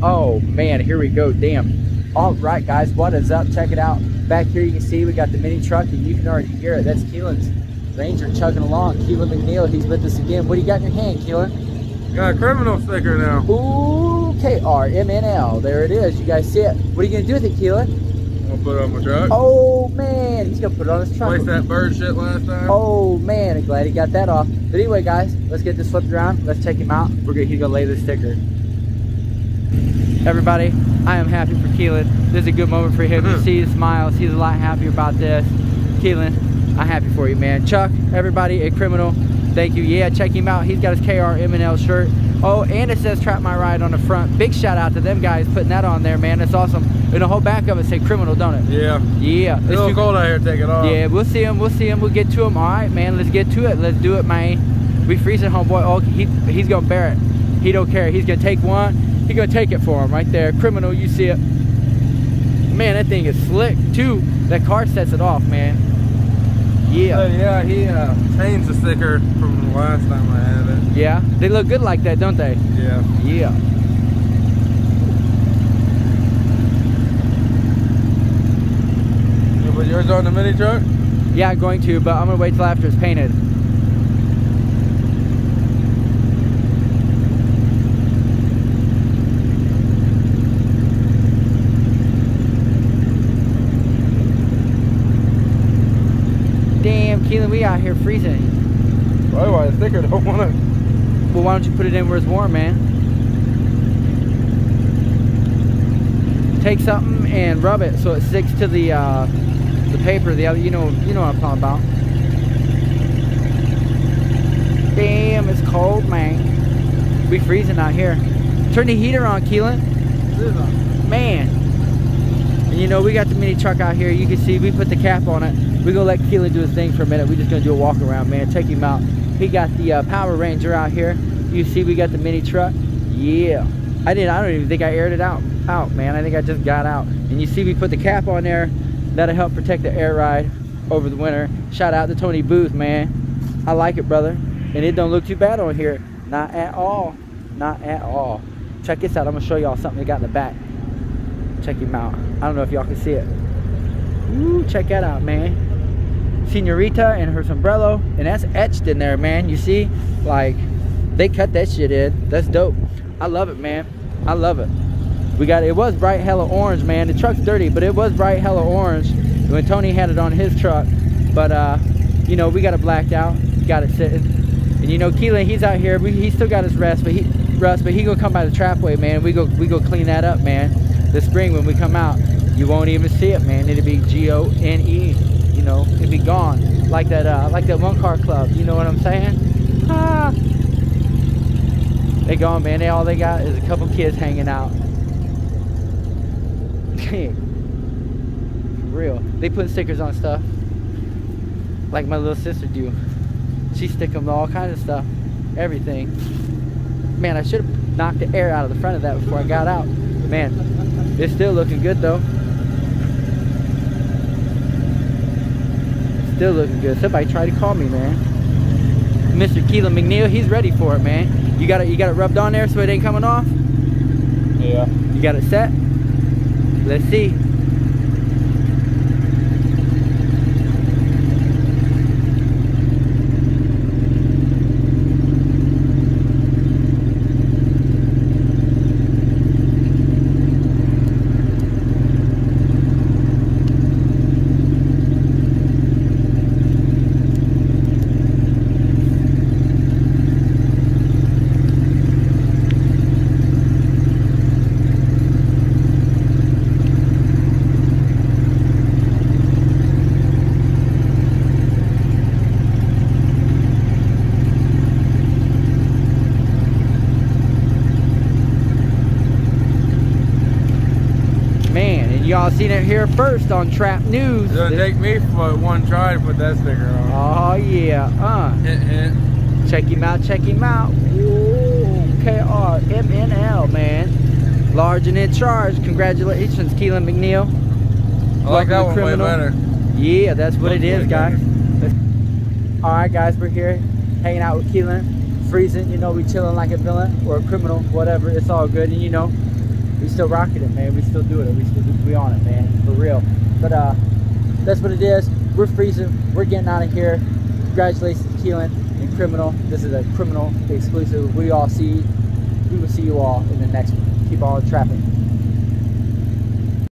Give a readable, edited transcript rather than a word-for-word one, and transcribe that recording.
Oh man, here we go. Damn. All right, guys, what is up? Check it out. Back here you can see we got the mini truck, and you can already hear it. That's Keelan's Ranger chugging along. Keelan McNeil, he's with us again. What do you got in your hand, Keelan? Got a criminal sticker now. Ooh, KRMNL. There it is. You guys see it. What are you gonna do with it, Keelan? I'm gonna put it on my truck. Oh man, he's gonna put it on his truck. Placed that bird shit last time. Oh man, I'm glad he got that off. But anyway, guys, let's get this flipped around. Let's check him out. He's gonna lay the sticker. Everybody, I am happy for Keelan. This is a good moment for him to see his smiles. He's a lot happier about this. Keelan, I'm happy for you, man. Chuck, everybody, a criminal. Thank you. Yeah, check him out. He's got his KRMNL shirt. Oh, and it says Trap My Ride on the front. Big shout out to them guys putting that on there, man. That's awesome. And the whole back of it say criminal, don't it? Yeah. Yeah. It's a little cold out here. Take it off. Yeah, we'll see him. We'll see him. We'll get to him. All right, man. Let's get to it. Let's do it, man. We freezing, homeboy. Oh, he's gonna bear it. He don't care. He's gonna take one. He's gonna take it for him right there. Criminal, you see it. Man, that thing is slick too. That car sets it off, man. Yeah. Yeah, he changed the sticker from the last time I had it. Yeah, they look good like that, don't they? Yeah. Yeah. You put yours on the mini truck? Yeah, I'm going to, but I'm gonna wait till after it's painted. Damn, Keelan, we out here freezing. Probably why the sticker don't want it. Well, why don't you put it in where it's warm, man? Take something and rub it so it sticks to the paper. The other, you know what I'm talking about. Damn, it's cold, man. We freezing out here. Turn the heater on, Keelan. Man. And you know, we got the mini truck out here. You can see we put the cap on it. We're gonna let Keelan do his thing for a minute. We're just gonna do a walk around, man. Check him out. He got the Power Ranger out here. You see we got the mini truck. Yeah. I don't even think I aired it out, man. I think I just got out. And you see we put the cap on there. That'll help protect the air ride over the winter. Shout out to Tony Booth, man. I like it, brother. And it don't look too bad on here. Not at all. Not at all. Check this out. I'm gonna show y'all something they got in the back. Check him out. I don't know if y'all can see it. Ooh, check that out, man. Senorita and her sombrero, and that's etched in there, man. You see, like they cut that shit in. That's dope. I love it, man. I love it. It was bright hella orange, man. The truck's dirty, but it was bright hella orange when Tony had it on his truck. But you know, we got it blacked out, got it sitting. And you know, Keelan, he's out here. He still got his rust, but he gonna come by the trapway, man. We go clean that up, man. This spring when we come out, you won't even see it, man. It'll be G-O-N-E. You know, it'd be gone like that one car club. You know what I'm saying? Ah. They gone, man. All they got is a couple kids hanging out. For real. They put stickers on stuff like my little sister do. She stick them to all kinds of stuff, everything. Man, I should have knocked the air out of the front of that before I got out. Man, it's still looking good though. Still looking good. Somebody tried to call me, man. Mr. Keelan McNeil, he's ready for it, man. You got it rubbed on there so it ain't coming off? Yeah. You got it set? Let's see. Y'all seen it here first on Trap News. It's gonna take me for one try to put that sticker on. Oh yeah, Hint, hint. Check him out, check him out. Ooh, KRMNL, man. Large and in charge. Congratulations, Keelan McNeil. I like that one way better. Yeah, that's what it is, guys. Alright guys, we're here hanging out with Keelan, freezing, you know, we chilling like a villain or a criminal, whatever, it's all good. And you know, we still rocking it, man. We still doing it. We on it, man, for real. But that's what it is. We're freezing. We're getting out of here. Congratulations to Keelan and Criminal. This is a Criminal exclusive. We will see you all in the next one. Keep on trapping.